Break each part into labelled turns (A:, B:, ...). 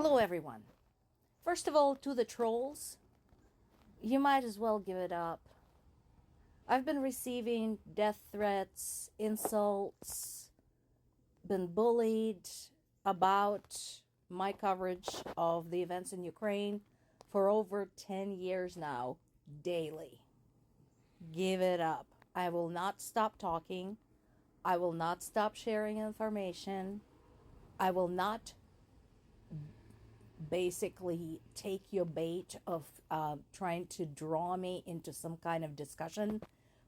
A: Hello, everyone. First of all, to the trolls, you might as well give it up. I've been receiving death threats, insults, been bullied about my coverage of the events in Ukraine for over 10 years now, daily. Give it up. I will not stop talking. I will not stop sharing information. I will not basically take your bait of trying to draw me into some kind of discussion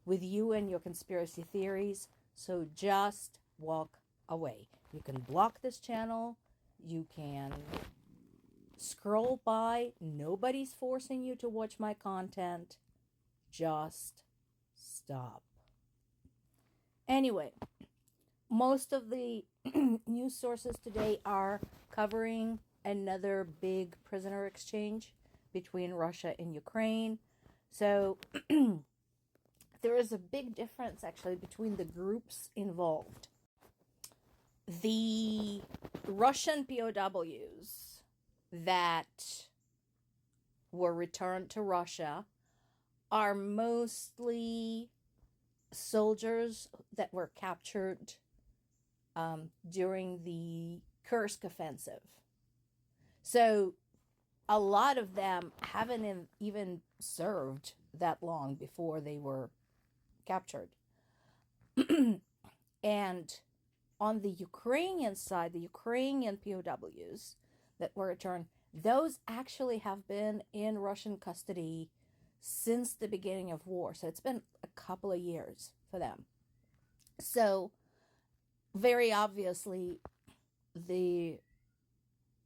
A: with you and your conspiracy theories. So just walk away. You can block this channel. You can scroll by. Nobody's forcing you to watch my content. Just stop. Anyway, most of the news sources today are covering another big prisoner exchange between Russia and Ukraine. So there is a big difference actually between the groups involved. The Russian POWs that were returned to Russia are mostly soldiers that were captured during the Kursk offensive. So a lot of them haven't even served that long before they were captured. And on the Ukrainian side, the Ukrainian POWs that were returned, those actually have been in Russian custody since the beginning of war. So it's been a couple of years for them. So very obviously, the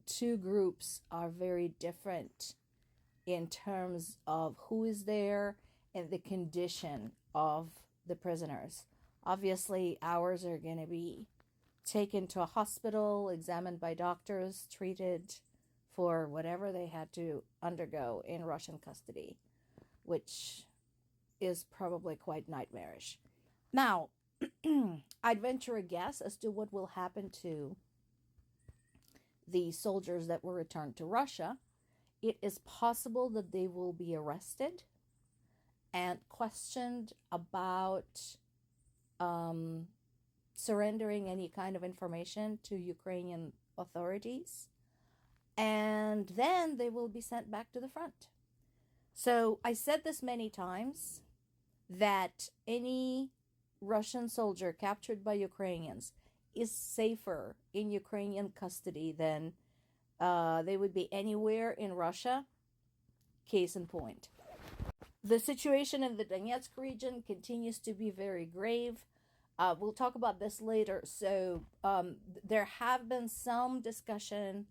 A: two groups are very different in terms of who is there and the condition of the prisoners. Obviously, ours are going to be taken to a hospital, examined by doctors, treated for whatever they had to undergo in Russian custody, which is probably quite nightmarish. Now, I'd venture a guess as to what will happen to the soldiers that were returned to Russia. It is possible that they will be arrested and questioned about surrendering any kind of information to Ukrainian authorities. And then they will be sent back to the front. So I said this many times that any Russian soldier captured by Ukrainians is safer in Ukrainian custody than they would be anywhere in Russia. Case in point. The situation in the Donetsk region continues to be very grave. We'll talk about this later. So there have been some discussion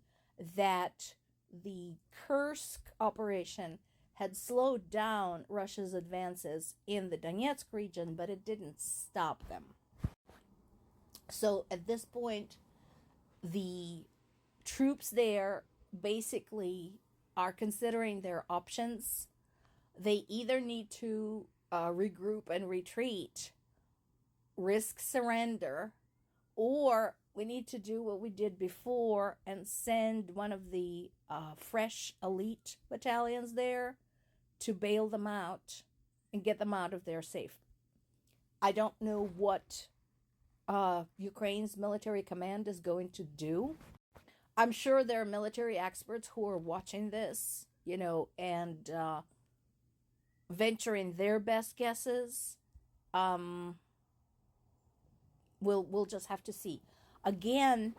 A: that the Kursk operation had slowed down Russia's advances in the Donetsk region, but it didn't stop them. So at this point, the troops there basically are considering their options. They either need to regroup and retreat, risk surrender, or we need to do what we did before and send one of the fresh elite battalions there to bail them out and get them out of there safe. I don't know what Ukraine's military command is going to do. I'm sure there are military experts who are watching this, and venturing their best guesses. We'll just have to see. Again,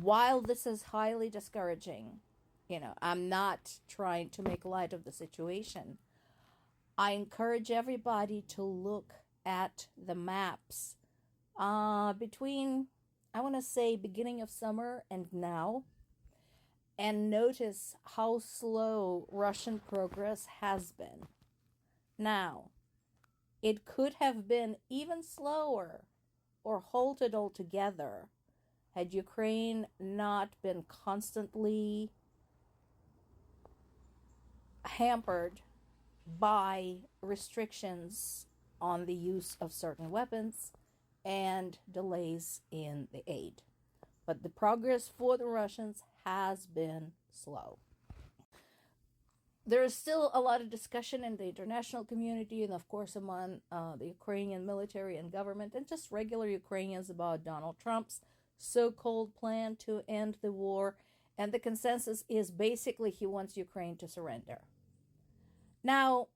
A: while this is highly discouraging, I'm not trying to make light of the situation. I encourage everybody to look at the maps between, I want to say, beginning of summer and now, and notice how slow Russian progress has been. Now, it could have been even slower or halted altogether had Ukraine not been constantly hampered by restrictions on the use of certain weapons and delays in the aid. But the progress for the Russians has been slow. There is still a lot of discussion in the international community and, of course, among the Ukrainian military and government and just regular Ukrainians about Donald Trump's so-called plan to end the war. And the consensus is basically he wants Ukraine to surrender. Now,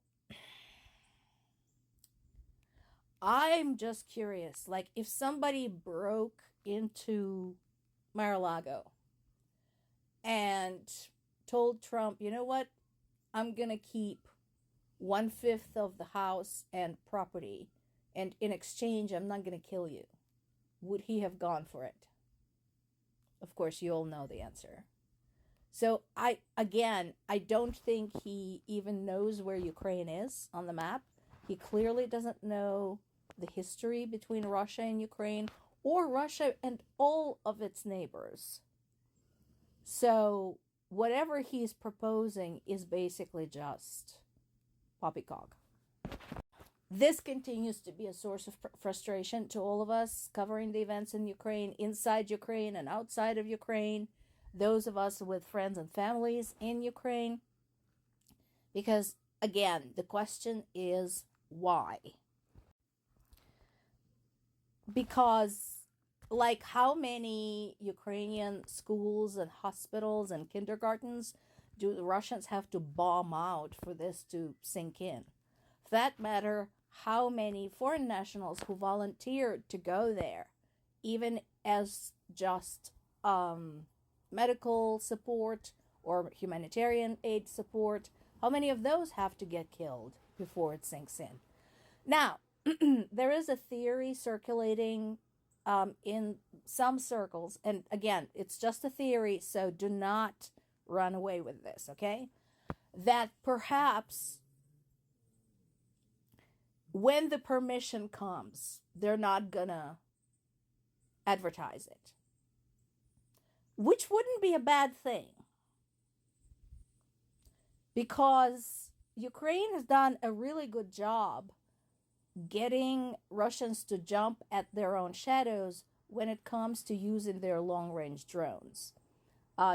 A: I'm just curious, like if somebody broke into Mar-a-Lago and told Trump, you know what, I'm going to keep 1/5 of the house and property, and in exchange, I'm not going to kill you, would he have gone for it? Of course, you all know the answer. So I don't think he even knows where Ukraine is on the map. He clearly doesn't know the history between Russia and Ukraine, or Russia and all of its neighbors. So whatever he's proposing is basically just poppycock. This continues to be a source of frustration to all of us covering the events in Ukraine, inside Ukraine and outside of Ukraine, those of us with friends and families in Ukraine. Because, again, the question is why? Because, like, how many Ukrainian schools and hospitals and kindergartens do the Russians have to bomb out for this to sink in? For that matter, how many foreign nationals who volunteered to go there, even as just medical support or humanitarian aid support, how many of those have to get killed before it sinks in? Now, there is a theory circulating in some circles, and again, it's just a theory, so do not run away with this, okay? That perhaps when the permission comes, they're not gonna advertise it, which wouldn't be a bad thing, because Ukraine has done a really good job getting Russians to jump at their own shadows when it comes to using their long-range drones.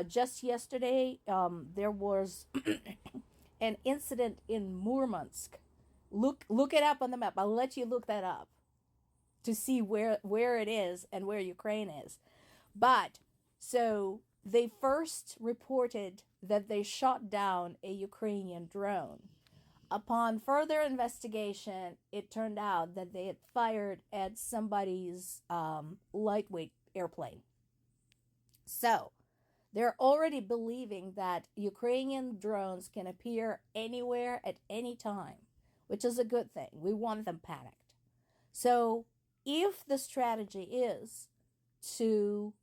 A: Just yesterday, there was an incident in Murmansk. Look it up on the map. I'll let you look that up to see where it is and where Ukraine is. But, so, they first reported that they shot down a Ukrainian drone. Upon further investigation, it turned out that they had fired at somebody's lightweight airplane. So, they're already believing that Ukrainian drones can appear anywhere at any time, which is a good thing. We want them panicked. So, if the strategy is to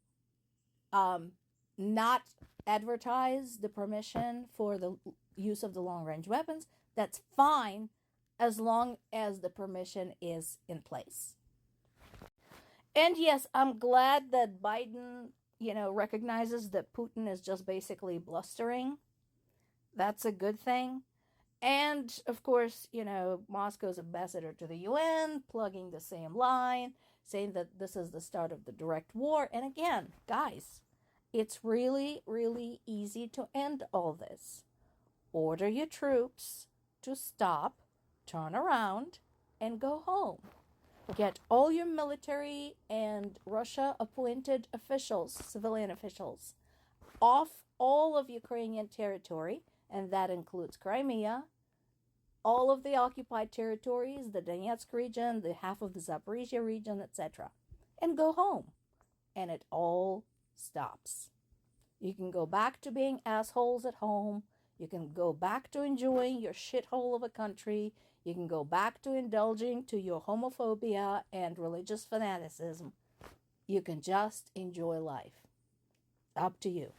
A: not advertise the permission for the use of the long-range weapons, that's fine as long as the permission is in place. And yes, I'm glad that Biden, recognizes that Putin is just basically blustering. That's a good thing. And, of course, Moscow's ambassador to the UN plugging the same line, saying that this is the start of the direct war. And again, guys, it's really, really easy to end all this. Order your troops to stop, turn around, and go home. Get all your military and Russia-appointed officials, civilian officials, off all of Ukrainian territory, and that includes Crimea, all of the occupied territories, the Donetsk region, the half of the Zaporizhia region, etc., and go home. And it all stops. You can go back to being assholes at home. You can go back to enjoying your shithole of a country. You can go back to indulging to your homophobia and religious fanaticism. You can just enjoy life. Up to you.